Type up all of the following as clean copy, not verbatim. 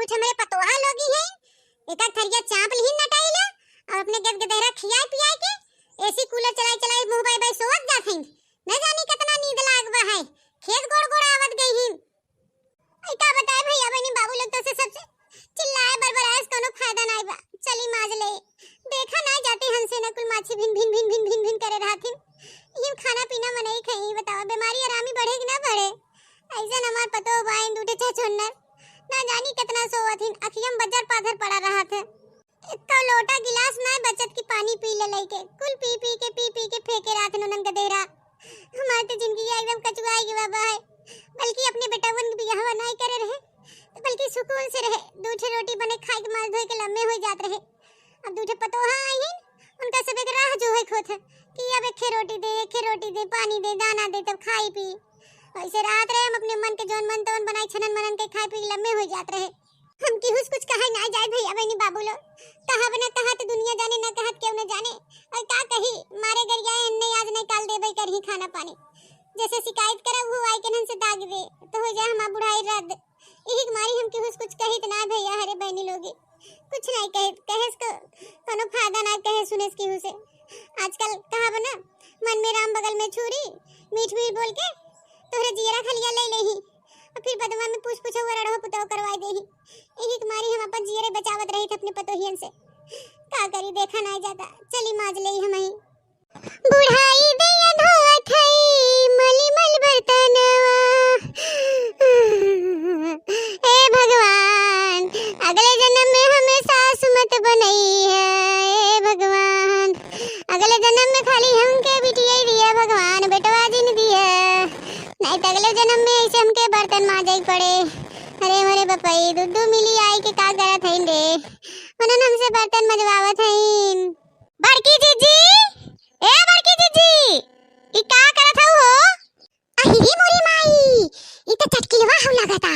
कुछ हमारे पतोहा लोगी हैं एक थरिया चाप ली नटाइला और अपने गद गदहरा खियाई पियाई के एसी कूलर चलाई चलाई मुंह बाई बाई सोवत जात हैं। न जानी कितना नींद लागवा है, खेत गोड़ गोड़ आवत गई ही। आई का बताए भैया बहनी बाबू लोग तो से सबसे चिल्लाए बरबराए कोनो फायदा नहीं बा। चली माज ले देखा ना जाते हंसे न कुल माछी भिन भिन भिन भिन भिन भिन करे रहथिन। ये खाना पीना मनई खई बताओ बीमारी आरामी बढ़े कि ना बढ़े। ऐसा हमार पतो बाई दूठे छछुन्नर ना जानी कितना सोवथिन अखियम बजर पाथर पड़ा रहा था। इतना लोटा गिलास ना बचत की पानी पी ले लई के कुल पी पी के फेंके रात ननन गदेरा। हमारी तो जिंदगी एकदम कचुआई की बाबा है। बल्कि अपने बेटावन की बियाह नहीं करे रहे बल्कि सुकून से रहे दूठे रोटी बने खाए के माल धोए के लम्बे हो जात रहे। अब दूठे पतोहा आई हैं उनका सब एक राह जो है खोथ कि अब एक रोटी दे पानी दे दाना दे तब खाई पी। ऐसे रात रहे हम अपने मन के जोन मन तोन बनाई छनन मनन के खाए पी लम्बे हो जात रहे। हम की कुछ कहा ना जाए भैया बहनी बाबू लो कहा बना कहा तो दुनिया जाने ना कहा क्यों न जाने और का कही मारे गरिया ने आज नहीं काल देबे करही खाना पानी जैसे शिकायत करब हो आई केनन से दाग दे तो हो जाए हम बुढ़ाई रद यही मारी हम की कुछ कही त ना भैया हरे बहनी लोगी कुछ नहीं कहे को कोनो फायदा ना कहे सुने की हुसे। आजकल कहा बना मन में राम बगल में छुरी मीठ मीठ बोल के तोरे जीरा खलिया ले लेही और फिर बदवा में पूछ हुआ रड़ो पुतो करवाई देही। यही तुम्हारी हम अपन जीरे बचावत रही थे अपने पतोहियन से का करी देखा ना जाता। चली माज ले हम ही बुढ़ाई दैया धोवत हई मली मल बर्तनवा। हे भगवान अगले जन्म में हमें सास मत बनई है। हे भगवान अगले जन्म में खाली हमके बिटिया दिया भगवान बेटवा जिन दिया नहीं तो अगले जन्म में ऐसे हमके बर्तन माजे पड़े। अरे मरे बपई दूध मिली आई के का करत हईन रे मनन हमसे बर्तन मजवावत हईन। बड़की जीजी ए बड़की जीजी ई का करत हऊ हो? अहि मोरी माई ई त चटकिलवा हो लागता।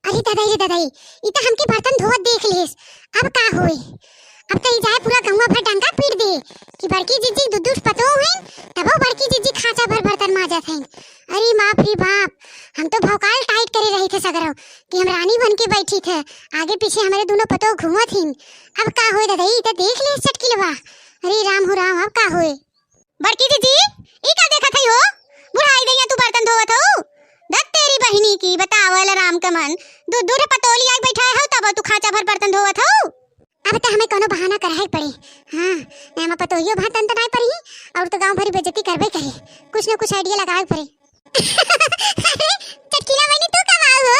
अरे दादाई ई त हमके बर्तन धोवत देख लेस अब का होई। अब तो जाए पूरा गंगा भर डंगा पीट दे कि बड़की जीजी दूध पतो है तबो बड़की जीजी खाचा भर बर्तन माजत हैं। अरे बाप रे बाप हम तो भौकाल टाइट करे रही थे सगरो कि हम रानी बन के बैठी थे आगे पीछे हमारे दोनों पतो घूमत हिन। अब का होए दादाई त देख ले चटकिलवा। अरे राम हो राम अब का होए। बड़की जीजी ई का देखत हई हो बुढ़ाई दैया तू बर्तन धोवत हो दत तेरी बहिनी की बतावल राम का मन दूध पतोली आई बैठा है तब तू खाचा भर बर्तन धोवत हो। अब तो हमें कोनो बहाना कराई पड़े। हां मैं पतोहियो भात अंत नहीं पड़ी और तो गांव भरी बेइज्जती करबे करे कुछ न कुछ आइडिया लगाए पड़े। चटकीला बनी तू कमाओ हो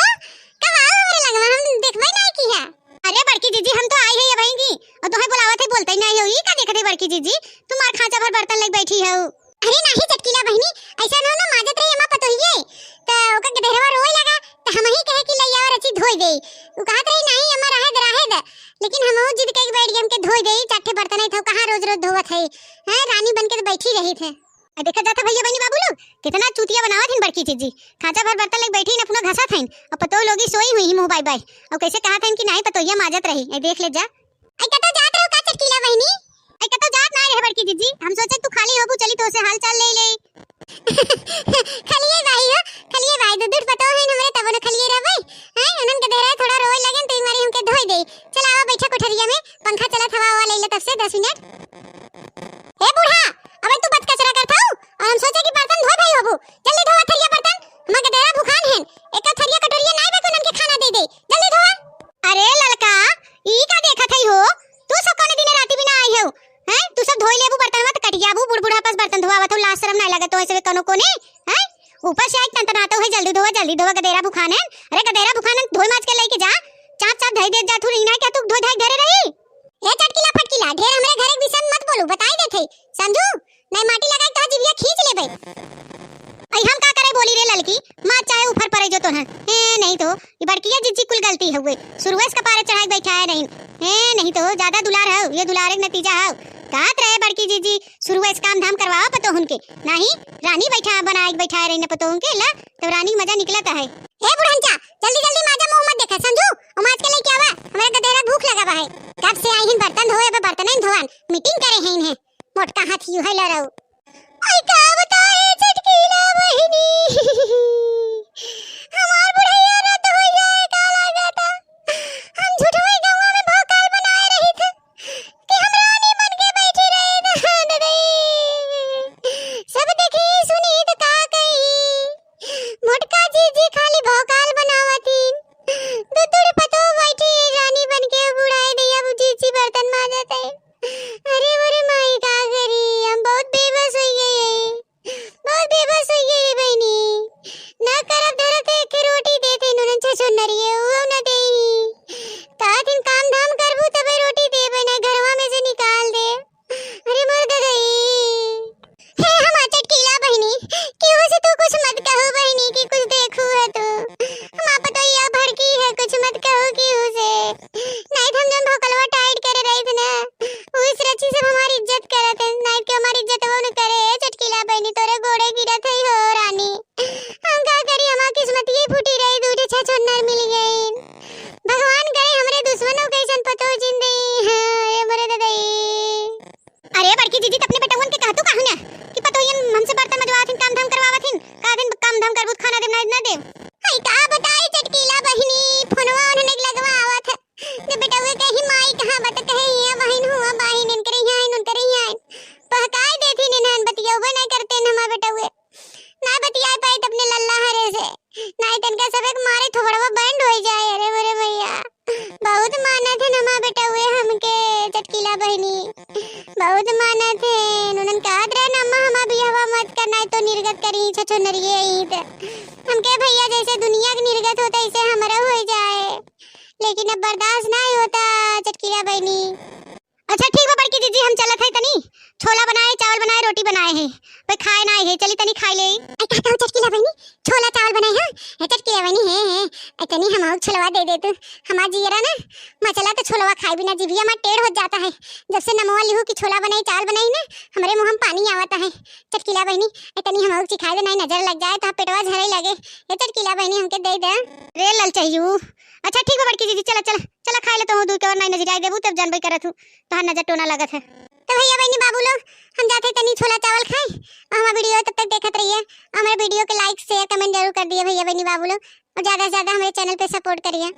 कमाओ हमरे लगवा हम देखबै नहीं किया। अरे बड़की जीजी हम तो आई है ये बहन की और तोहे बुलावत है बोलते नहीं हो ई का देखत है बड़की जीजी तुम मार खाचा भर बर्तन लेके बैठी हो। अरे नहीं चटकीला बहनी ऐसा न हो ना माजत रही हम पतोहिए त ओका गधेरवा रोए लगा त हम ही कहे कि लइया और अच्छी धोई दे उ कहत रही नहीं हमर रहे लेकिन हम जिद के बैठ गए हमके धोई दे चाटे बर्तन नहीं था कहां रोज रोज धोवत है। हैं रानी बन के बैठी रही थे। देखा जाता भैया बहनी बाबू लोग कितना चूतिया बनावत हन बड़की जीजी खाचा भर बर्तन लेके बैठी न अपना घसा थईन और पतो लोगी सोई हुई मुंह बाय बाय और कैसे कहा था कि नहीं पतोहिया माजत रही ए देख ले जा। आई कतो जात रहो का चटकीला बहनी आई कतो जात ना रहे बड़की जीजी हम सोचे तू खाली होबू चली तो से हाल चाल ले खलिए भाई दूध पतो है हमरे तब न खलिए रहबै हैं उनन के देरा थोड़ा रोए लगन तो मारी हमके धोई दे। चल आवा बैठा कोठरिया में पंखा चलत हवा ले ले तब से 10 मिनट। ए बूढ़ा अबे तू बत कचरा करत हऊ और हम सोचे कि बर्तन धोई भाई होबू जल्दी धोवा थरिया बर्तन मगे देरा भूखान हैं एक थरिया कटोरिया नहीं बे उनन के खाना दे दे जल्दी धोवा। अरे ललका ई का देखत हई हो तू सब कोने दिन राती बिना आई हो हैं तू सब धोई लेबू बर्तन मत कट जाबू बुढ़बुढ़ा पास बर्तन धोवावत हो लाज शर्म नहीं लगत हो ऐसे कोनो कोने हैं ऊपर से आज तंतनाते हो जल्दी धोवा गदेरा भूखान है। अरे गदेरा भूखान धोई माज के लेके जा चाप चाप धई दे जा तू रीना क्या तू धोई धाई घरे रही। ए चटकीला फटकीला ढेर हमरे घरे के विषय मत बोलू बताई देथे समझू नहीं माटी लगाई तो जीविया खींच लेबे। आई हम का करे बोली रे ललकी मां चाहे ऊपर परे जो तो है नहीं तो ये बड़किया जीजी कुल गलती हुए शुरुआत का पारे चढ़ाई बैठा है नहीं तो ज्यादा दुलार है ये दुलारे का नतीजा है कहत रहे बड़की जीजी शुरुआत काम धाम करवाओ पतो उनके नहीं रानी बैठा रही न पतो उनके ला तो रानी मजा निकलता है। ए बुढ़ंचा जल्दी जल्दी माजा मुंह मत देखा समझू और माज के लेके आवा हमारे गदेरा भूख लगा है कब से आई हिन बर्तन धोए अब बर्तन नहीं धोवन मीटिंग करे हैं इन्हें मोटका हाथ यू है लड़ाऊ। आई का बताए चटकीला बहिनी हमार बुढ़ैया रात हो जाए का लागता हम तो निर्गत करी छछो नरिये ईत हमके भैया जैसे दुनिया के निर्गत होता ऐसे हमरा हो जाए, लेकिन अब बर्दाश्त नहीं होता चटकीला बहनी। अच्छा ठीक है बड़की दीदी, हम चलत है तनी छोला बनाए चावल बनाए रोटी बनाए है, भाई खाए ना है चली तनी खाई ले। आई कहता हूं चटकीला बहनी छोला चावल बनाए हां, ए चटकीला बहनी है आई तनी हम छोलवा दे दे तू, हमार जीरा ना मचला तो छोलवा खाए बिना जीभिया में टेढ़ हो जाता है। जब से नमवा लिहू कि छोला बनाई चावल बनाई ना हमरे मुंह में पानी आवता है। चटकीला बहनी आई तनी हम सिखाए दे, नहीं नजर लग जाए तो पेटवा झरे लगे। ए चटकीला बहनी हमके दे दे रे लल चाहिए। अच्छा ठीक है बड़की दीदी, चला चला चला खाए ले तो दूर के और नहीं नजर आई देबू तब जानबे करत हूं तो नजर टोना लगत है। तो भैया बहनी बाबू लोग हम जाते तनी छोला चावल खाए और हमारा वीडियो तब तक देखत रहिए। हमारे वीडियो के लाइक शेयर कमेंट जरूर कर दिए भैया बहनी बाबू लोग, और ज्यादा से ज्यादा हमारे चैनल पे सपोर्ट करिए।